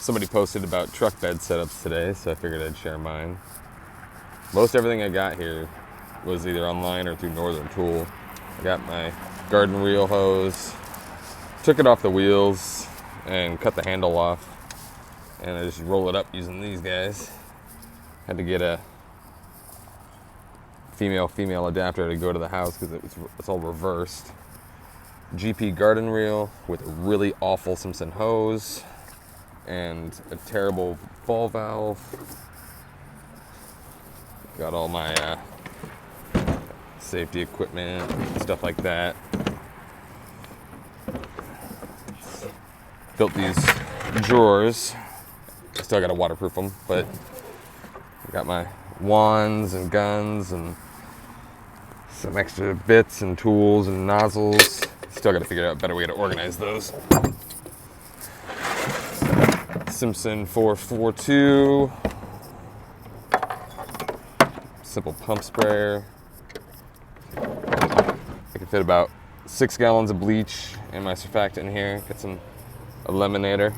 Somebody posted about truck bed setups today, so I figured I'd share mine. Most everything I got here was either online or through Northern Tool. I got my garden reel hose, took it off the wheels, and cut the handle off. And I just roll it up using these guys. Had to get a female adapter to go to the house because it's all reversed. GP garden reel with a really awful Simpson hose and a terrible ball valve. Got all my safety equipment, stuff like that. Built these drawers. I still gotta waterproof them, but I got my wands and guns and some extra bits and tools and nozzles. Still gotta figure out a better way to organize those. Simpson 442. Simple pump sprayer. I can fit about 6 gallons of bleach in my surfactant in here. Got a lemonator.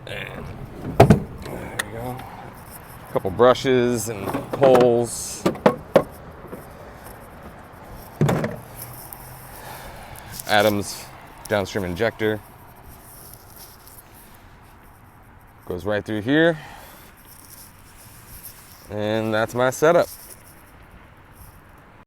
And there we go. A couple brushes and poles. Adams downstream injector. Goes right through here. And that's my setup.